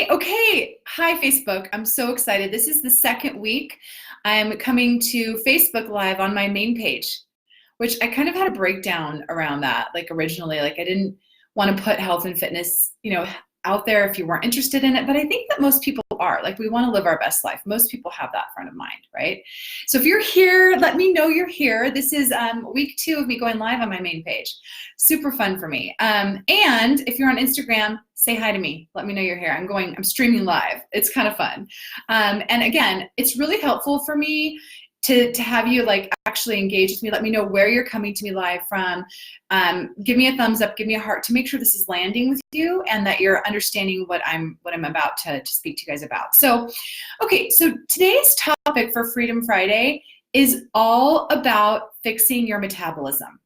Okay. Hi, Facebook. I'm so excited. This is the second week I'm coming to Facebook Live on my main page, which I kind of had a breakdown around that. Like originally, like I didn't want to put health and fitness, out there if you weren't interested in it. But I think that most people are. Like we want to live our best life. Most people have that front of mind, right? So if you're here, let me know you're here. This is week 2 of me going live on my main page. Super fun for me. And if you're on Instagram, say hi to me. Let me know you're here. I'm streaming live. It's kind of fun. And again, it's really helpful for me to have you like actually engage with me. Let me know where you're coming to me live from. Give me a thumbs up, give me a heart to make sure this is landing with you and that you're understanding what I'm about to speak to you guys about. So, okay, so today's topic for Freedom Friday is all about fixing your metabolism.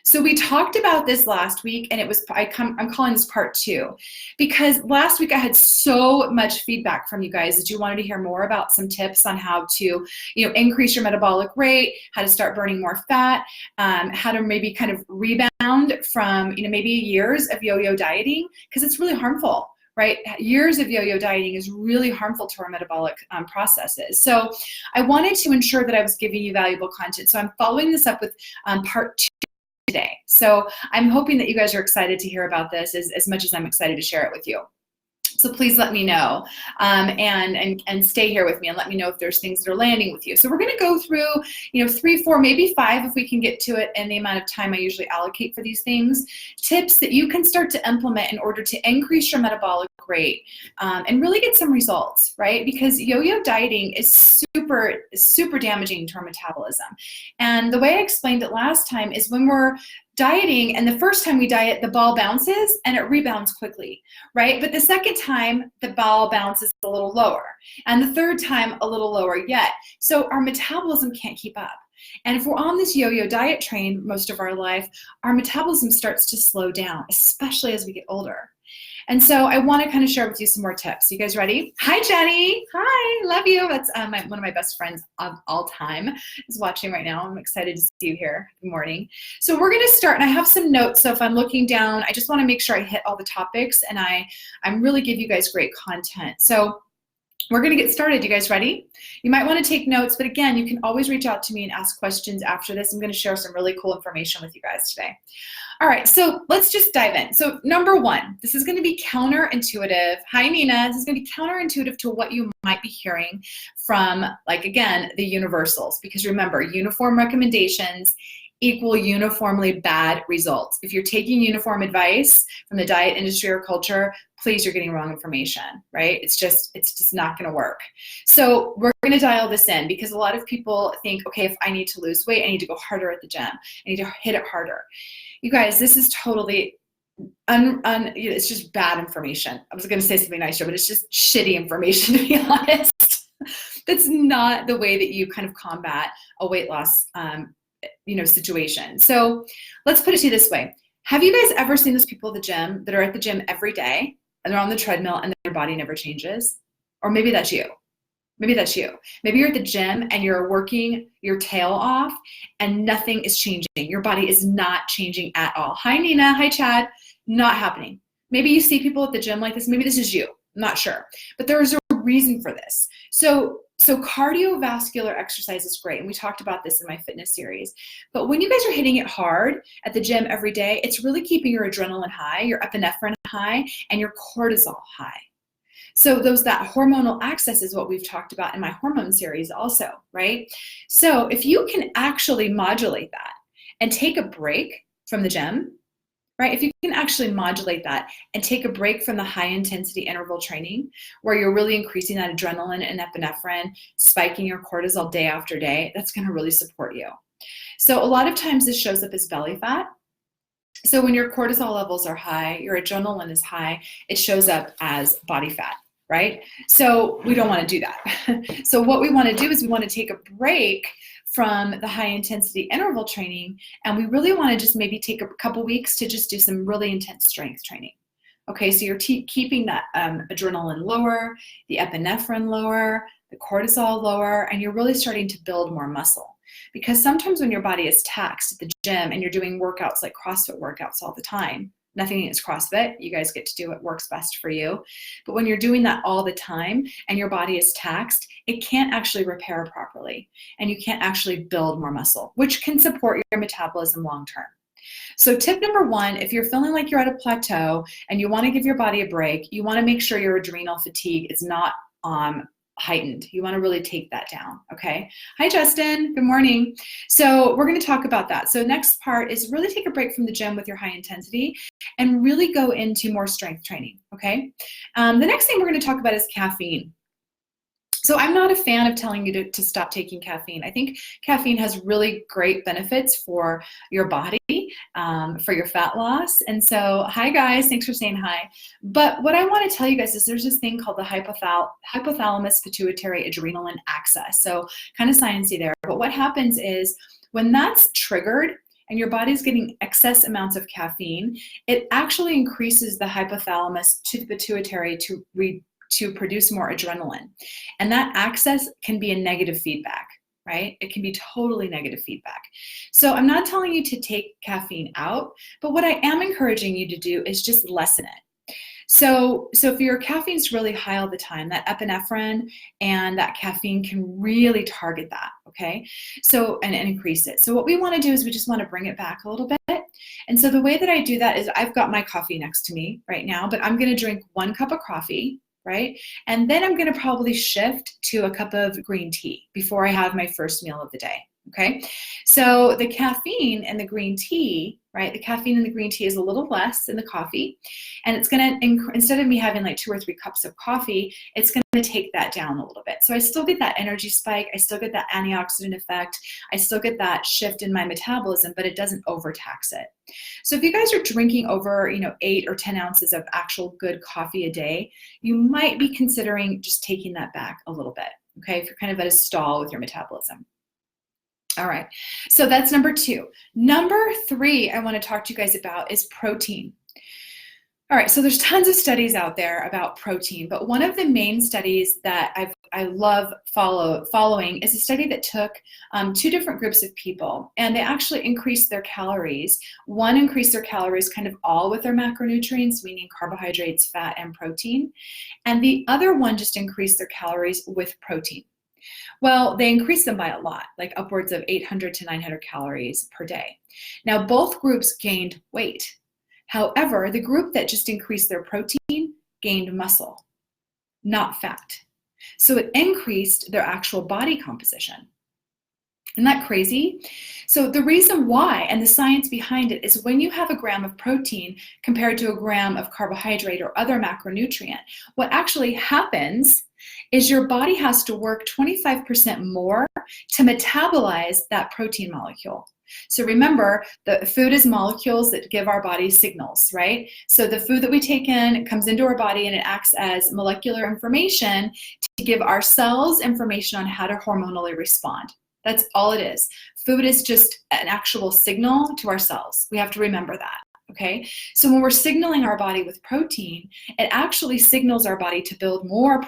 So we talked about this last week, and I'm calling this part 2, because last week I had so much feedback from you guys that you wanted to hear more about some tips on how to, increase your metabolic rate, how to start burning more fat, how to maybe kind of rebound from, maybe years of yo-yo dieting, because it's really harmful. Right? Years of yo-yo dieting is really harmful to our metabolic processes. So I wanted to ensure that I was giving you valuable content. So I'm following this up with part 2 today. So I'm hoping that you guys are excited to hear about this as much as I'm excited to share it with you. So please let me know and stay here with me and let me know if there's things that are landing with you. So we're going to go through, 3, 4, maybe 5 if we can get to it in the amount of time I usually allocate for these things. Tips that you can start to implement in order to increase your metabolic rate and really get some results, right? Because yo-yo dieting is super damaging to our metabolism. And the way I explained it last time is when we're dieting, and the first time we diet, the ball bounces and it rebounds quickly, right? But the second time, the ball bounces a little lower, and the third time, a little lower yet. So our metabolism can't keep up. And if we're on this yo-yo diet train most of our life, our metabolism starts to slow down, especially as we get older. And so I want to kind of share with you some more tips. You guys ready? Hi, Jenny. Hi, love you. That's one of my best friends of all time is watching right now. I'm excited to see you here. Good morning. So we're going to start, and I have some notes. So if I'm looking down, I just want to make sure I hit all the topics and I'm really give you guys great content. So we're going to get started. You guys ready? You might want to take notes, but again, you can always reach out to me and ask questions after this. I'm going to share some really cool information with you guys today. All right, so let's just dive in. So number 1, this is going to be counterintuitive. Hi, Nina. This is going to be counterintuitive to what you might be hearing from, like, again, the universals. Because remember, uniform recommendations equal uniformly bad results. If you're taking uniform advice from the diet industry or culture, please, you're getting wrong information, right? It's just not going to work. So we're going to dial this in because a lot of people think, okay, if I need to lose weight, I need to go harder at the gym. I need to hit it harder. You guys, this is totally it's just bad information. I was going to say something nicer, but it's just shitty information, to be honest. That's not the way that you kind of combat a weight loss situation. So let's put it to you this way. Have you guys ever seen those people at the gym that are at the gym every day and they're on the treadmill and their body never changes? Or maybe that's you. Maybe that's you. Maybe you're at the gym and you're working your tail off and nothing is changing. Your body is not changing at all. Hi, Nina. Hi, Chad. Not happening. Maybe you see people at the gym like this. Maybe this is you. I'm not sure. But there is a reason for this. So cardiovascular exercise is great. And we talked about this in my fitness series. But when you guys are hitting it hard at the gym every day, it's really keeping your adrenaline high, your epinephrine high, and your cortisol high. So that hormonal axis is what we've talked about in my hormone series also, right? So if you can actually modulate that and take a break from the gym, right? If you can actually modulate that and take a break from the high intensity interval training where you're really increasing that adrenaline and epinephrine, spiking your cortisol day after day, that's going to really support you. So a lot of times this shows up as belly fat. So when your cortisol levels are high, your adrenaline is high, it shows up as body fat, right? So we don't want to do that. So what we want to do is we want to take a break from the high intensity interval training, and we really want to just maybe take a couple weeks to just do some really intense strength training. Okay, so you're keeping that adrenaline lower, the epinephrine lower, the cortisol lower, and you're really starting to build more muscle. Because sometimes when your body is taxed at the gym and you're doing workouts like CrossFit workouts all the time, Nothing is CrossFit. You guys get to do what works best for you. But when you're doing that all the time and your body is taxed, it can't actually repair properly, and you can't actually build more muscle, which can support your metabolism long term. So tip number one, if you're feeling like you're at a plateau and you want to give your body a break, you want to make sure your adrenal fatigue is not heightened. You want to really take that down, okay? Hi, Justin. Good morning. So we're going to talk about that. So next part is really take a break from the gym with your high intensity and really go into more strength training, okay? The next thing we're going to talk about is caffeine. So I'm not a fan of telling you to stop taking caffeine. I think caffeine has really great benefits for your body, for your fat loss. And so, hi guys, thanks for saying hi. But what I want to tell you guys is there's this thing called the hypothalamus pituitary adrenaline axis. So kind of sciencey there. But what happens is when that's triggered and your body's getting excess amounts of caffeine, it actually increases the hypothalamus to the pituitary to produce more adrenaline. And that access can be a negative feedback, right? It can be totally negative feedback. So I'm not telling you to take caffeine out, but what I am encouraging you to do is just lessen it. So if your caffeine's really high all the time, that epinephrine and that caffeine can really target that, okay? So, and increase it. So what we want to do is we just want to bring it back a little bit. And so the way that I do that is I've got my coffee next to me right now, but I'm going to drink 1 cup of coffee, right? And then I'm going to probably shift to a cup of green tea before I have my first meal of the day, okay? So the caffeine in the green tea, right? The caffeine in the green tea is a little less than the coffee, and it's going to, instead of me having like 2 or 3 cups of coffee, it's going to take that down a little bit. So I still get that energy spike, I still get that antioxidant effect, I still get that shift in my metabolism, but it doesn't overtax it. So if you guys are drinking over, 8 or 10 ounces of actual good coffee a day, you might be considering just taking that back a little bit, okay? If you're kind of at a stall with your metabolism. All right, so that's number 2. Number 3 I want to talk to you guys about is protein. All right, so there's tons of studies out there about protein, but one of the main studies that I love following is a study that took 2 different groups of people, and they actually increased their calories. One increased their calories kind of all with their macronutrients, meaning carbohydrates, fat, and protein, and the other one just increased their calories with protein. Well, they increased them by a lot, like upwards of 800 to 900 calories per day. Now, both groups gained weight. However, the group that just increased their protein gained muscle, not fat. So it increased their actual body composition. Isn't that crazy? So the reason why, and the science behind it, is when you have a gram of protein compared to a gram of carbohydrate or other macronutrient, what actually happens is your body has to work 25% more to metabolize that protein molecule. So remember, the food is molecules that give our body signals, right? So the food that we take in, it comes into our body and it acts as molecular information to give our cells information on how to hormonally respond. That's all it is. Food is just an actual signal to our cells. We have to remember that. Okay, so when we're signaling our body with protein, it actually signals our body to build more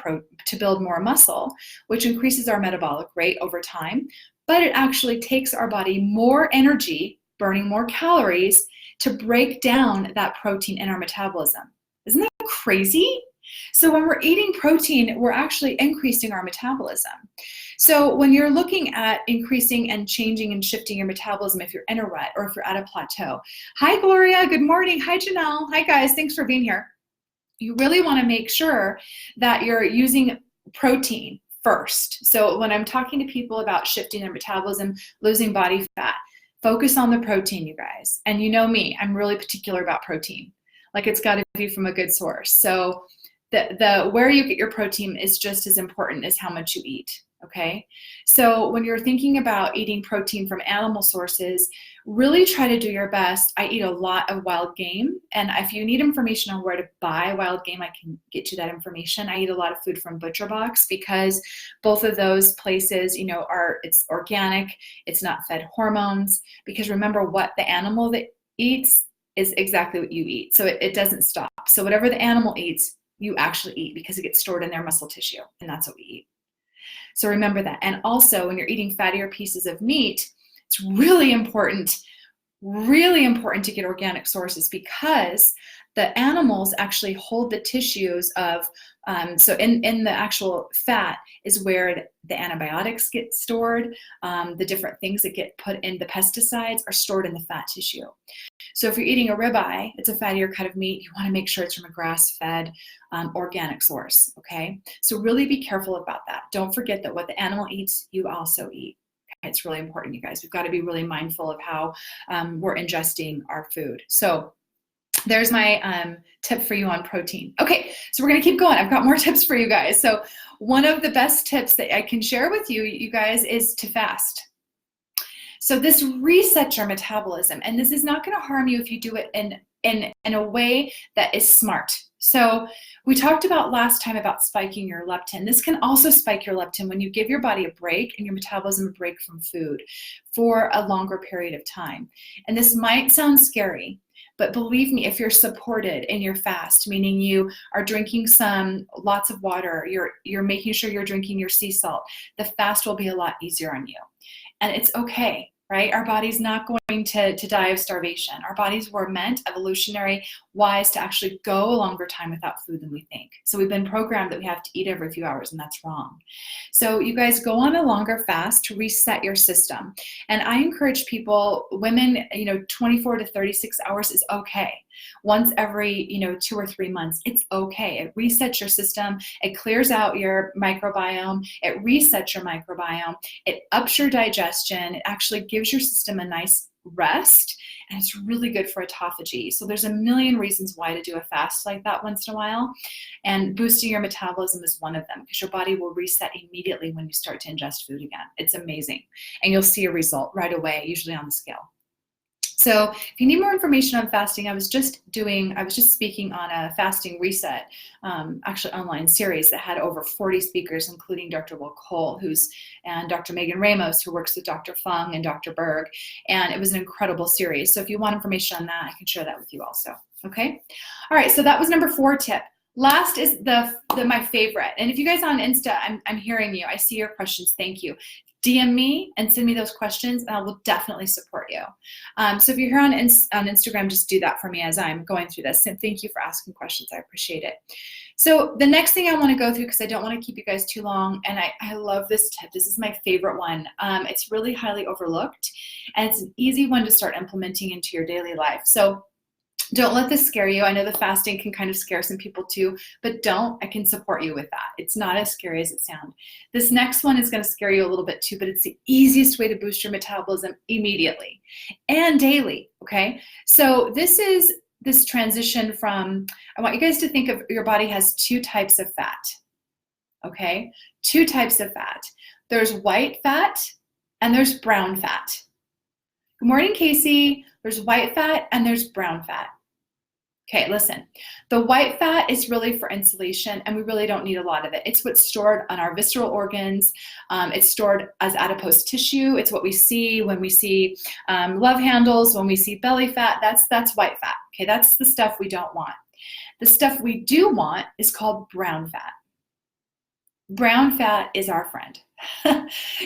muscle, which increases our metabolic rate over time. But it actually takes our body more energy, burning more calories, to break down that protein in our metabolism. Isn't that crazy? So when we're eating protein, we're actually increasing our metabolism. So when you're looking at increasing and changing and shifting your metabolism, if you're in a rut or if you're at a plateau. Hi, Gloria. Good morning. Hi, Janelle. Hi, guys. Thanks for being here. You really want to make sure that you're using protein first. So when I'm talking to people about shifting their metabolism, losing body fat, focus on the protein, you guys. And you know me, I'm really particular about protein. Like, it's got to be from a good source. So the where you get your protein is just as important as how much you eat. Okay, so when you're thinking about eating protein from animal sources, really try to do your best. I eat a lot of wild game, and if you need information on where to buy wild game, I can get you that information. I eat a lot of food from Butcher Box because both of those places, it's organic, it's not fed hormones, because remember, what the animal that eats is exactly what you eat. So it doesn't stop. So whatever the animal eats, you actually eat, because it gets stored in their muscle tissue, and that's what we eat. So remember that. And also, when you're eating fattier pieces of meat, it's really important Really important to get organic sources because the animals actually hold the tissues of, so in the actual fat is where the antibiotics get stored. The different things that get put in the pesticides are stored in the fat tissue. So if you're eating a ribeye, it's a fattier cut of meat, you want to make sure it's from a grass-fed organic source, okay? So really be careful about that. Don't forget that what the animal eats, you also eat. It's really important, you guys. We've got to be really mindful of how we're ingesting our food. So there's my tip for you on protein. Okay, so we're going to keep going. I've got more tips for you guys. So one of the best tips that I can share with you, you guys, is to fast. So this resets your metabolism, and this is not going to harm you if you do it in a way that is smart. So we talked about last time about spiking your leptin. This can also spike your leptin when you give your body a break and your metabolism a break from food for a longer period of time. And this might sound scary, but believe me, if you're supported in your fast, meaning you are drinking lots of water, you're making sure you're drinking your sea salt, the fast will be a lot easier on you. And it's okay, right? Our body's not going to die of starvation. Our bodies were meant evolutionary-wise to actually go a longer time without food than we think. So we've been programmed that we have to eat every few hours, and that's wrong. So you guys go on a longer fast to reset your system. And I encourage people, women, 24 to 36 hours is okay. Once every 2 or 3 months, it's okay. It resets your system. It clears out your microbiome. It resets your microbiome. It ups your digestion. It actually gives your system a nice rest, and it's really good for autophagy. So there's a million reasons why to do a fast like that once in a while, and boosting your metabolism is one of them, because your body will reset immediately when you start to ingest food again. It's amazing, and you'll see a result right away, usually on the scale. So if you need more information on fasting, I was just speaking on a fasting reset, actually online series that had over 40 speakers, including Dr. Will Cole, and Dr. Megan Ramos, who works with Dr. Fung and Dr. Berg. And it was an incredible series. So if you want information on that, I can share that with you also. Okay. All right. So that was number 4 tip. Last is my favorite. And if you guys on Insta, I'm hearing you. I see your questions. Thank you. DM me and send me those questions, and I will definitely support you. So if you're here on Instagram, just do that for me as I'm going through this. And thank you for asking questions. I appreciate it. So the next thing I want to go through, because I don't want to keep you guys too long, and I love this tip. This is my favorite one. It's really highly overlooked, and it's an easy one to start implementing into your daily life. So don't let this scare you. I know the fasting can kind of scare some people too, but don't. I can support you with that. It's not as scary as it sounds. This next one is going to scare you a little bit too, but it's the easiest way to boost your metabolism immediately and daily, okay? So this is this transition from, I want you guys to think of your body has 2 types of fat, okay? 2 types of fat. There's white fat and there's brown fat. Good morning, Casey. There's white fat and there's brown fat. Okay, listen, the white fat is really for insulation, and we really don't need a lot of it. It's what's stored on our visceral organs. It's stored as adipose tissue. It's what we see when we see love handles, when we see belly fat. That's white fat. Okay, that's the stuff we don't want. The stuff we do want is called brown fat. Brown fat is our friend.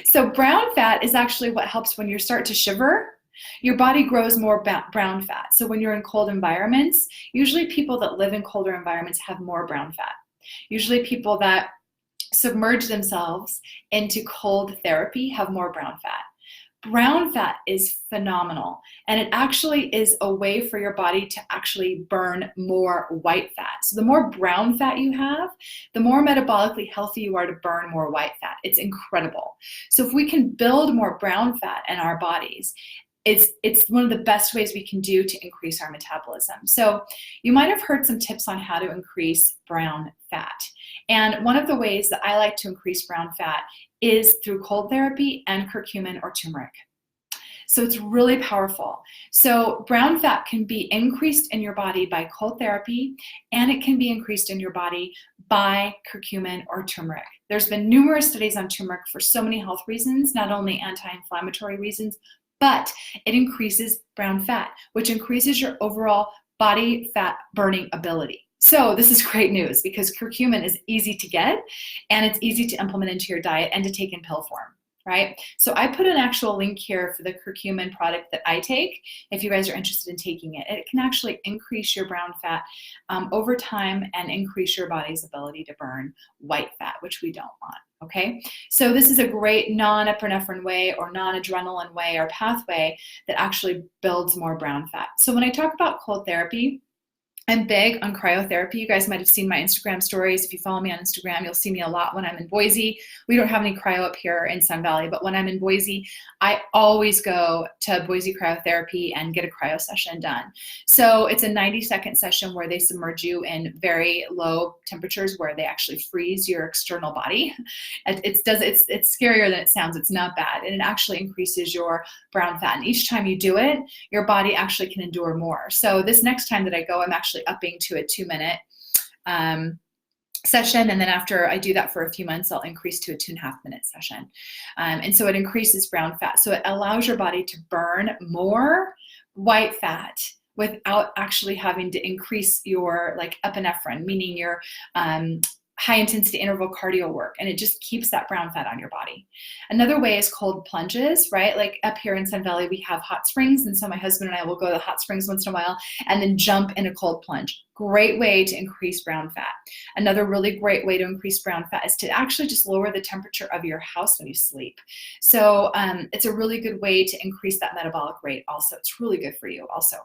So brown fat is actually what helps when you start to shiver. Your body grows more brown fat. So when you're in cold environments, usually people that live in colder environments have more brown fat. Usually people that submerge themselves into cold therapy have more brown fat. Brown fat is phenomenal, and it actually is a way for your body to actually burn more white fat. So the more brown fat you have, the more metabolically healthy you are to burn more white fat. It's incredible. So if we can build more brown fat in our bodies, it's one of the best ways we can do to increase our metabolism. So you might have heard some tips on how to increase brown fat. And one of the ways that I like to increase brown fat is through cold therapy and curcumin or turmeric. So it's really powerful. So brown fat can be increased in your body by cold therapy, and it can be increased in your body by curcumin or turmeric. There's been numerous studies on turmeric for so many health reasons, not only anti-inflammatory reasons, but it increases brown fat, which increases your overall body fat burning ability. So this is great news because curcumin is easy to get, and it's easy to implement into your diet and to take in pill form, right? So I put an actual link here for the curcumin product that I take if you guys are interested in taking it. It can actually increase your brown fat over time and increase your body's ability to burn white fat, which we don't want, okay? So this is a great non-epinephrine way or non-adrenaline way or pathway that actually builds more brown fat. So when I talk about cold therapy, I'm big on cryotherapy. You guys might have seen my Instagram stories. If you follow me on Instagram, you'll see me a lot when I'm in Boise. We don't have any cryo up here in Sun Valley, but when I'm in Boise, I always go to Boise Cryotherapy and get a cryo session done. So it's a 90-second session where they submerge you in very low temperatures where they actually freeze your external body. It's scarier than it sounds. It's not bad. And it actually increases your brown fat. And each time you do it, your body actually can endure more. So this next time that I go, I'm actually upping to a 2-minute session, and then after I do that for a few months, I'll increase to a 2.5-minute session. And so it increases brown fat. So it allows your body to burn more white fat without actually having to increase your epinephrine, meaning your high intensity interval cardio work, and it just keeps that brown fat on your body. Another way is cold plunges, right? Like up here in Sun Valley, we have hot springs, and so my husband and I will go to the hot springs once in a while and then jump in a cold plunge. Great way to increase brown fat. Another really great way to increase brown fat is to actually just lower the temperature of your house when you sleep. So it's a really good way to increase that metabolic rate also. It's really good for you also.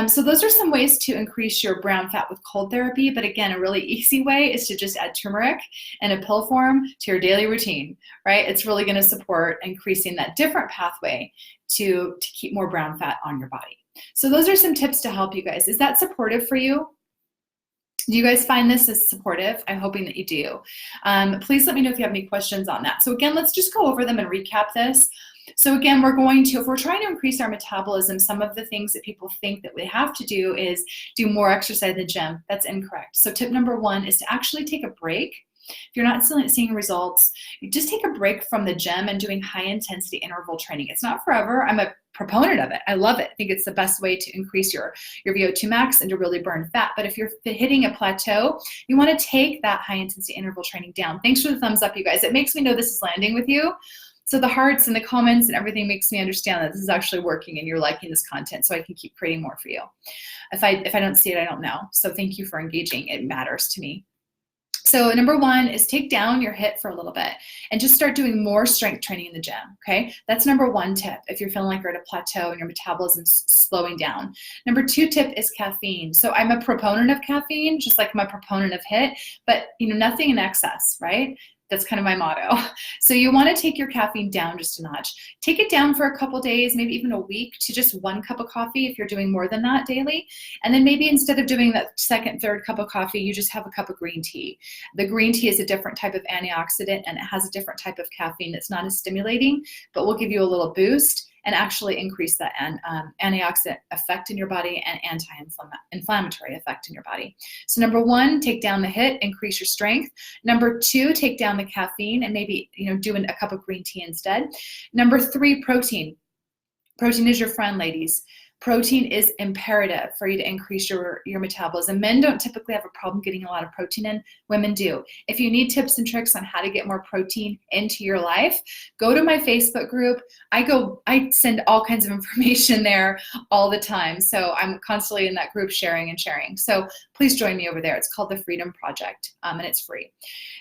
So those are some ways to increase your brown fat with cold therapy. But again, a really easy way is to just add turmeric in a pill form to your daily routine, right? It's really going to support increasing that different pathway to keep more brown fat on your body. So those are some tips to help you guys. Is that supportive for you? Do you guys find this as supportive? I'm hoping that you do. Please let me know if you have any questions on that. So again, let's just go over them and recap this. So again, if we're trying to increase our metabolism, some of the things that people think that we have to do is do more exercise in the gym. That's incorrect. So tip number 1 is to actually take a break. If you're not still seeing results, you just take a break from the gym and doing high intensity interval training. It's not forever. I'm a proponent of it. I love it. I think it's the best way to increase your VO2 max and to really burn fat. But if you're hitting a plateau, you want to take that high intensity interval training down. Thanks for the thumbs up, you guys. It makes me know this is landing with you. So the hearts and the comments and everything makes me understand that this is actually working and you're liking this content, so I can keep creating more for you. If I don't see it, I don't know. So thank you for engaging. It matters to me. So number 1 is take down your HIIT for a little bit and just start doing more strength training in the gym, okay? That's number 1 tip if you're feeling like you're at a plateau and your metabolism's slowing down. Number 2 tip is caffeine. So I'm a proponent of caffeine, just like I'm a proponent of HIIT, but nothing in excess, right? That's kind of my motto. So you want to take your caffeine down just a notch. Take it down for a couple days, maybe even a week, to just 1 cup of coffee if you're doing more than that daily. And then maybe instead of doing that second, third cup of coffee, you just have a cup of green tea. The green tea is a different type of antioxidant, and it has a different type of caffeine that's not as stimulating, but will give you a little boost and actually increase that antioxidant effect in your body and anti-inflammatory effect in your body. So number 1, take down the HIIT, increase your strength. Number 2, take down the caffeine and maybe do a cup of green tea instead. Number 3, protein. Protein is your friend, ladies. Protein is imperative for you to increase your metabolism. Men don't typically have a problem getting a lot of protein in. Women do. If you need tips and tricks on how to get more protein into your life, go to my Facebook group. I send all kinds of information there all the time. So I'm constantly in that group sharing. So please join me over there. It's called the Freedom Project, and it's free.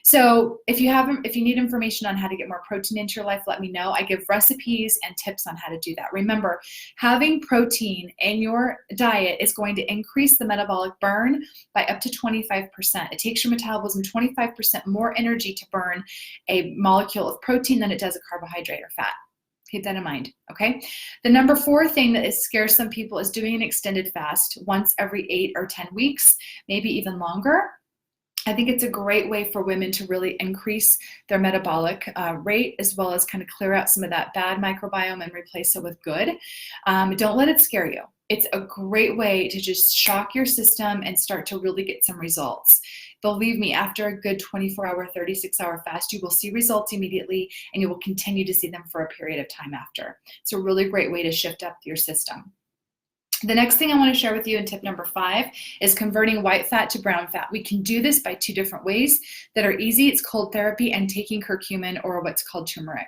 So if you need information on how to get more protein into your life, let me know. I give recipes and tips on how to do that. Remember, having protein in your diet is going to increase the metabolic burn by up to 25%. It takes your metabolism 25% more energy to burn a molecule of protein than it does a carbohydrate or fat. Keep that in mind, okay? The number 4 thing that scares some people is doing an extended fast once every 8 or 10 weeks, maybe even longer. I think it's a great way for women to really increase their metabolic rate, as well as kind of clear out some of that bad microbiome and replace it with good. Don't let it scare you. It's a great way to just shock your system and start to really get some results. Believe me, after a good 24-hour, 36-hour fast, you will see results immediately, and you will continue to see them for a period of time after. It's a really great way to shift up your system. The next thing I want to share with you in tip number 5 is converting white fat to brown fat. We can do this by 2 different ways that are easy. It's cold therapy and taking curcumin, or what's called turmeric.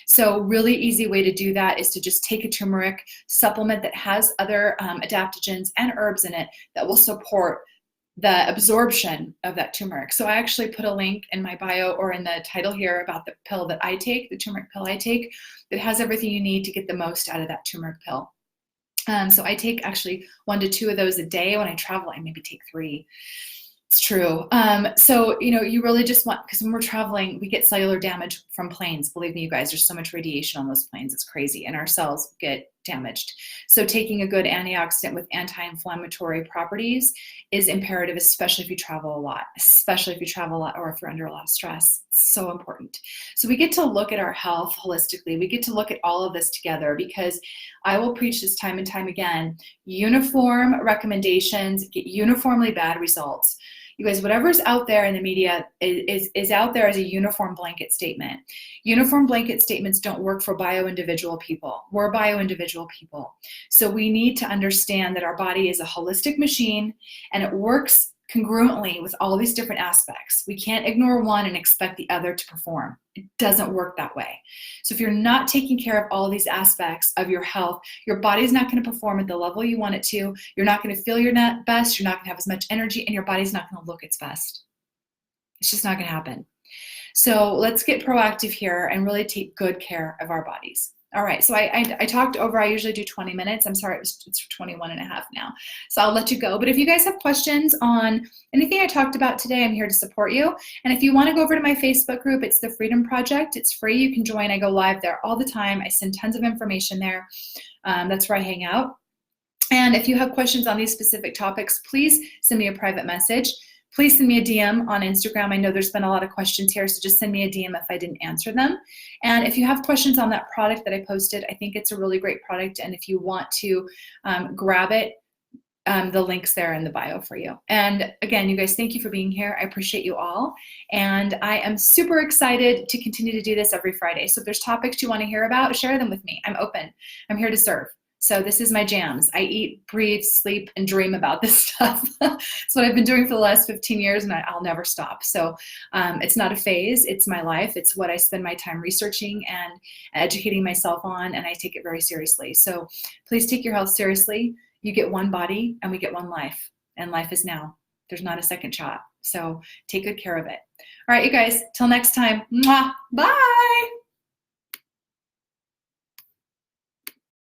So really easy way to do that is to just take a turmeric supplement that has other adaptogens and herbs in it that will support the absorption of that turmeric. So I actually put a link in my bio or in the title here about the pill that I take, the turmeric pill I take, that has everything you need to get the most out of that turmeric pill. So I take actually 1 to 2 of those a day. When I travel, I maybe take 3. It's true. So, you really just want, because when we're traveling, we get cellular damage from planes. Believe me, you guys, there's so much radiation on those planes. It's crazy. And our cells get damaged. So taking a good antioxidant with anti-inflammatory properties is imperative, especially if you travel a lot, or if you're under a lot of stress. It's so important. So we get to look at our health holistically. We get to look at all of this together, because I will preach this time and time again. Uniform recommendations get uniformly bad results. You guys, whatever's out there in the media is out there as a uniform blanket statement. Uniform blanket statements don't work for bio-individual people. We're bio-individual people. So we need to understand that our body is a holistic machine, and it works congruently with all these different aspects. We can't ignore one and expect the other to perform. It doesn't work that way. So if you're not taking care of all these aspects of your health, your body's not going to perform at the level you want it to. You're not going to feel your best. You're not going to have as much energy, and your body's not going to look its best. It's just not going to happen. So let's get proactive here and really take good care of our bodies. All right, so I talked over. I usually do 20 minutes. I'm sorry, it's 21 and a half now. So I'll let you go. But if you guys have questions on anything I talked about today, I'm here to support you. And if you want to go over to my Facebook group, it's the Freedom Project. It's free. You can join. I go live there all the time. I send tons of information there. That's where I hang out. And if you have questions on these specific topics, please send me a private message. Please send me a DM on Instagram. I know there's been a lot of questions here, so just send me a DM if I didn't answer them. And if you have questions on that product that I posted, I think it's a really great product. And if you want to grab it, the link's there in the bio for you. And again, you guys, thank you for being here. I appreciate you all. And I am super excited to continue to do this every Friday. So if there's topics you want to hear about, share them with me. I'm open. I'm here to serve. So this is my jams. I eat, breathe, sleep, and dream about this stuff. It's what I've been doing for the last 15 years, and I'll never stop. So it's not a phase. It's my life. It's what I spend my time researching and educating myself on, and I take it very seriously. So please take your health seriously. You get one body, and we get one life, and life is now. There's not a second shot. So take good care of it. All right, you guys, till next time. Mwah. Bye.